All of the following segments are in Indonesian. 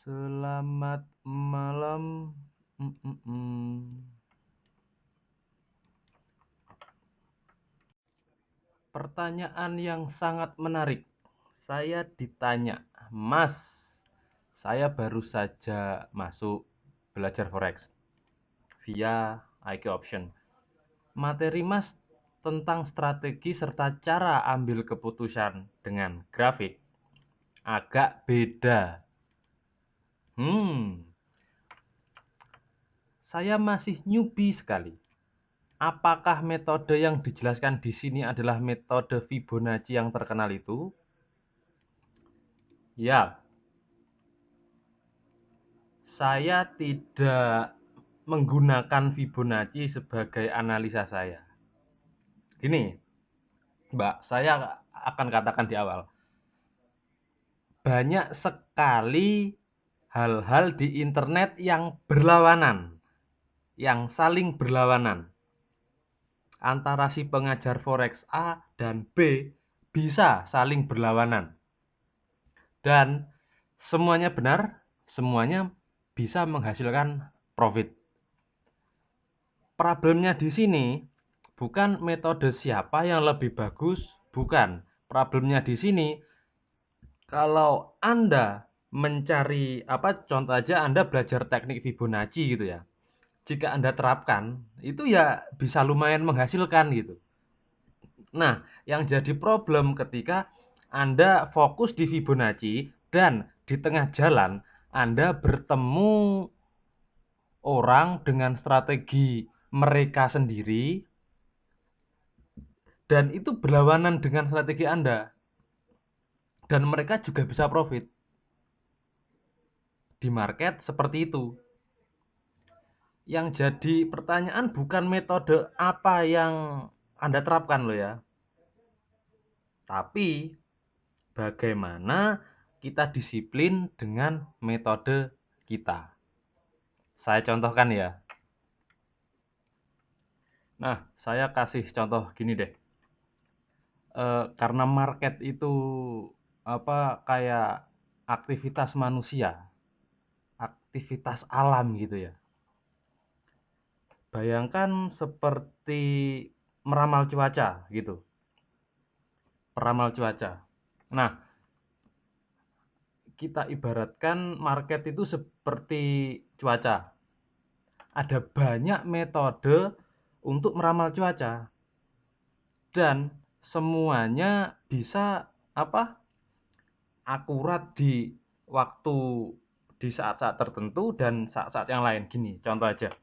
Selamat malam. Pertanyaan yang sangat menarik. Saya ditanya, Mas, saya baru saja masuk belajar forex via IQ Option. Materi Mas tentang strategi serta cara ambil keputusan dengan grafik agak beda. Saya masih newbie sekali. Apakah metode yang dijelaskan di sini adalah metode Fibonacci yang terkenal itu? Ya, saya tidak menggunakan Fibonacci sebagai analisa saya. Gini, Mbak, saya akan katakan di awal. Banyak sekali hal-hal di internet yang berlawanan, yang saling berlawanan. Antara si pengajar forex A dan B bisa saling berlawanan. Dan semuanya benar, semuanya bisa menghasilkan profit. Problemnya di sini bukan metode siapa yang lebih bagus, bukan. Problemnya di sini kalau Anda mencari contoh aja Anda belajar teknik Fibonacci gitu ya. Jika Anda terapkan, itu ya bisa lumayan menghasilkan gitu. Nah, yang jadi problem ketika Anda fokus di Fibonacci dan di tengah jalan Anda bertemu orang dengan strategi mereka sendiri dan itu berlawanan dengan strategi Anda dan mereka juga bisa profit di market seperti itu. Yang jadi pertanyaan bukan metode apa yang Anda terapkan loh ya, tapi bagaimana kita disiplin dengan metode kita. Saya contohkan ya. Nah, saya kasih contoh gini deh. Karena market itu kayak aktivitas manusia, aktivitas alam gitu ya. Bayangkan seperti meramal cuaca gitu. Peramal cuaca. Nah, kita ibaratkan market itu seperti cuaca. Ada banyak metode untuk meramal cuaca. Dan semuanya bisa akurat di waktu di saat-saat tertentu dan saat-saat yang lain. Gini, contoh aja.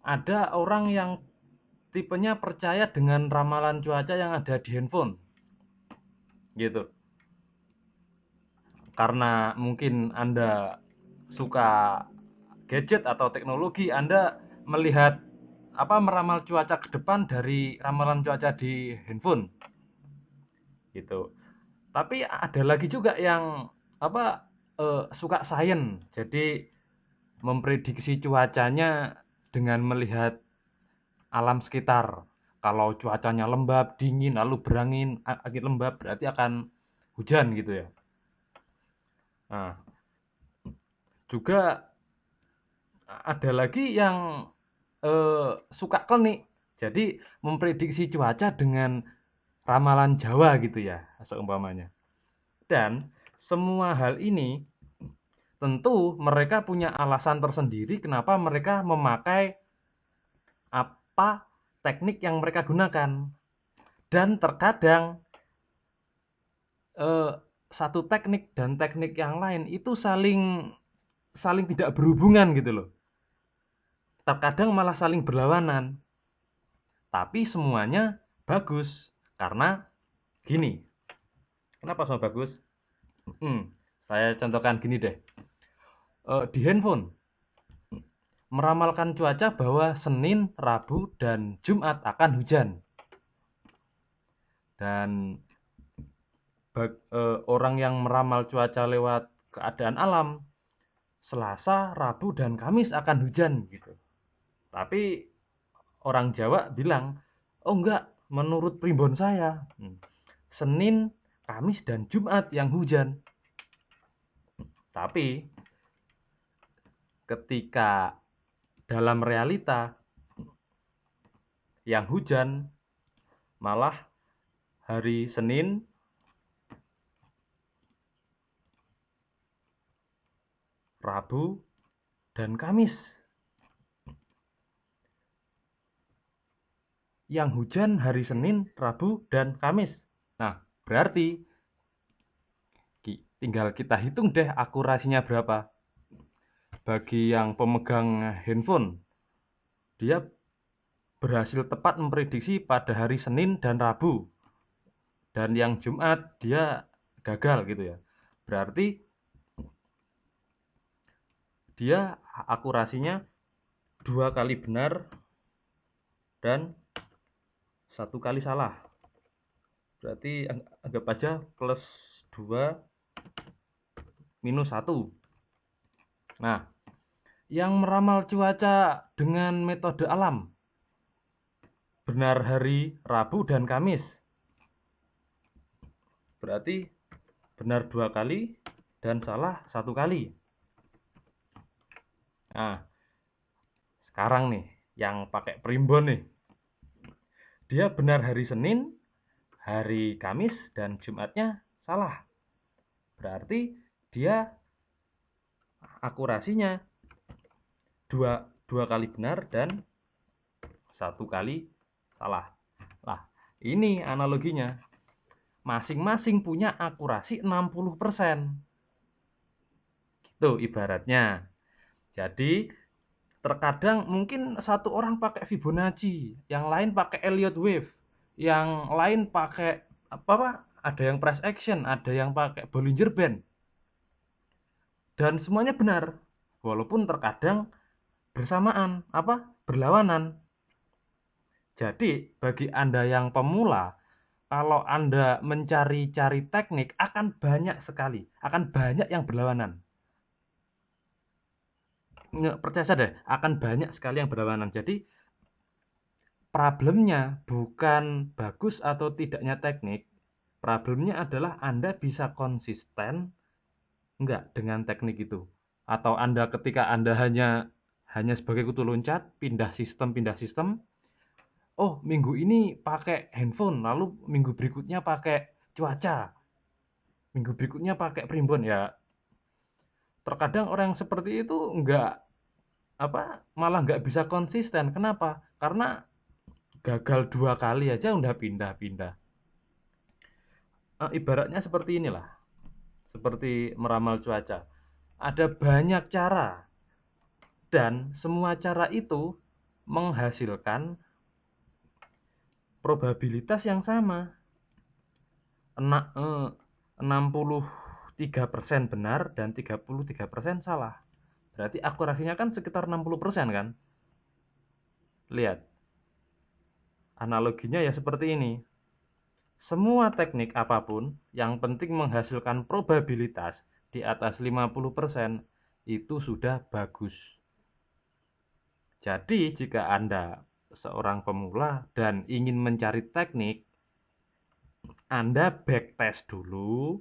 Ada orang yang tipenya percaya dengan ramalan cuaca yang ada di handphone. Gitu. Karena mungkin Anda suka gadget atau teknologi, Anda melihat meramal cuaca ke depan dari ramalan cuaca di handphone. Gitu. Tapi ada lagi juga yang suka sains. Jadi memprediksi cuacanya dengan melihat alam sekitar. Kalau cuacanya lembab, dingin, lalu berangin, angin lembab, berarti akan hujan gitu ya. Nah, juga ada lagi yang suka klinik. Jadi memprediksi cuaca dengan ramalan Jawa gitu ya, seumpamanya. Dan semua hal ini tentu mereka punya alasan tersendiri kenapa mereka memakai apa teknik yang mereka gunakan. Dan terkadang satu teknik dan teknik yang lain itu saling tidak berhubungan gitu loh. Terkadang malah saling berlawanan. Tapi semuanya bagus karena gini. Kenapa semua bagus? Saya contohkan gini deh. Di handphone meramalkan cuaca bahwa Senin, Rabu, dan Jumat akan hujan. Dan orang yang meramal cuaca lewat keadaan alam, Selasa, Rabu, dan Kamis akan hujan gitu. Tapi orang Jawa bilang, oh enggak, menurut primbon saya, Senin, Kamis, dan Jumat yang hujan. Tapi ketika dalam realita yang hujan malah hari Senin, Rabu, dan Kamis. Yang hujan hari Senin, Rabu, dan Kamis. Nah, berarti tinggal kita hitung deh akurasinya berapa. Bagi yang pemegang handphone, dia berhasil tepat memprediksi pada hari Senin dan Rabu. Dan yang Jumat dia gagal gitu ya. Berarti dia akurasinya 2 kali benar dan 1 kali salah. Berarti anggap aja plus 2 minus 1. Nah, yang meramal cuaca dengan metode alam, benar hari Rabu dan Kamis. Berarti benar 2 kali dan salah 1 kali. Nah, sekarang nih, yang pakai primbon nih. Dia benar hari Senin, hari Kamis, dan Jumatnya salah. Berarti dia akurasinya 2 kali benar dan 1 kali salah. Nah, ini analoginya. Masing-masing punya akurasi 60%. Gitu ibaratnya. Jadi, terkadang mungkin satu orang pakai Fibonacci, yang lain pakai Elliott Wave, yang lain pakai apa? Ada yang price action, ada yang pakai Bollinger Band. Dan semuanya benar. Walaupun terkadang bersamaan, berlawanan. Jadi, bagi Anda yang pemula, kalau Anda mencari-cari teknik akan banyak sekali, akan banyak yang berlawanan. Nggak percaya saya deh, akan banyak sekali yang berlawanan. Jadi, problemnya bukan bagus atau tidaknya teknik. Problemnya adalah Anda bisa konsisten enggak dengan teknik itu. Atau Anda ketika Anda hanya sebagai kutu loncat, pindah sistem. Oh, minggu ini pakai handphone, lalu minggu berikutnya pakai cuaca. Minggu berikutnya pakai primbon ya. Terkadang orang yang seperti itu malah nggak bisa konsisten. Kenapa? Karena gagal 2 kali aja udah pindah-pindah. Ibaratnya seperti inilah. Seperti meramal cuaca. Ada banyak cara. Dan semua cara itu menghasilkan probabilitas yang sama. 63% benar dan 33% salah. Berarti akurasinya kan sekitar 60% kan? Lihat. Analoginya ya seperti ini. Semua teknik apapun yang penting menghasilkan probabilitas di atas 50% itu sudah bagus. Jadi jika Anda seorang pemula dan ingin mencari teknik, Anda backtest dulu.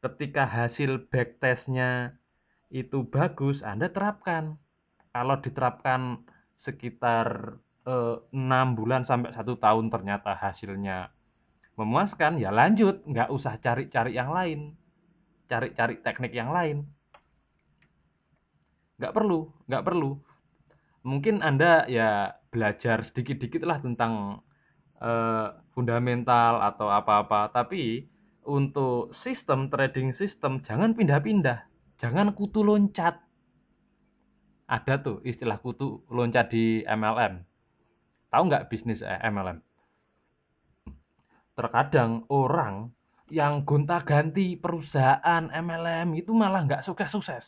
Ketika hasil backtestnya itu bagus, Anda terapkan. Kalau diterapkan sekitar 6 bulan sampai 1 tahun ternyata hasilnya memuaskan, ya lanjut, nggak usah cari-cari yang lain, cari-cari teknik yang lain, nggak perlu. Mungkin Anda ya belajar sedikit-dikit lah tentang fundamental atau apa-apa, tapi untuk trading sistem jangan pindah-pindah, jangan kutu loncat. Ada tuh istilah kutu loncat di MLM. Tahu nggak bisnis MLM? Terkadang orang yang gonta-ganti perusahaan MLM itu malah nggak sukses-sukses.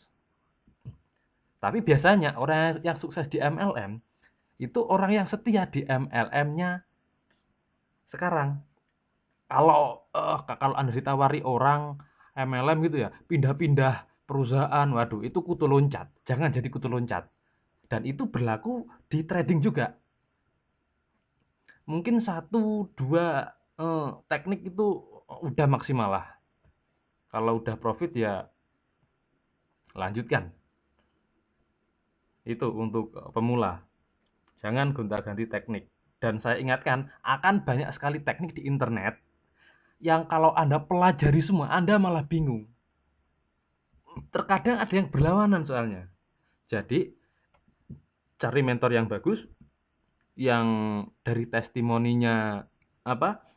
Tapi biasanya orang yang sukses di MLM itu orang yang setia di MLM-nya sekarang. Kalau Anda ditawari orang MLM gitu ya, pindah-pindah perusahaan, waduh itu kutu loncat. Jangan jadi kutu loncat. Dan itu berlaku di trading juga. Mungkin 1-2 teknik itu udah maksimal lah. Kalau udah profit ya lanjutkan. Itu untuk pemula. Jangan gonta-ganti teknik. Dan saya ingatkan, akan banyak sekali teknik di internet yang kalau Anda pelajari semua, Anda malah bingung. Terkadang ada yang berlawanan soalnya. Jadi, cari mentor yang bagus, yang dari testimoninya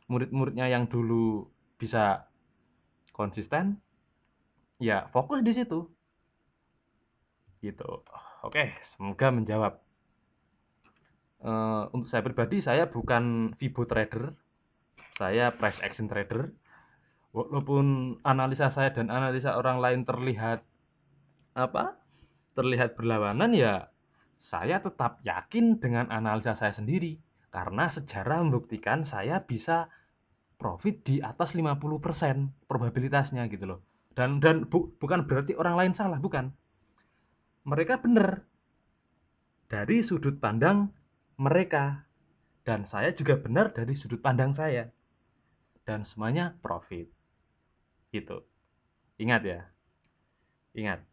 murid-muridnya yang dulu bisa konsisten, ya fokus di situ. Gitu. Oke, semoga menjawab. Untuk saya pribadi, saya bukan Fibo trader, saya price action trader. Walaupun analisa saya dan analisa orang lain terlihat terlihat berlawanan, ya saya tetap yakin dengan analisa saya sendiri. Karena sejarah membuktikan saya bisa profit di atas 50% probabilitasnya gitu loh. Dan bukan berarti orang lain salah, bukan. Mereka benar dari sudut pandang mereka. Dan saya juga benar dari sudut pandang saya. Dan semuanya profit. Gitu. Ingat ya. Ingat.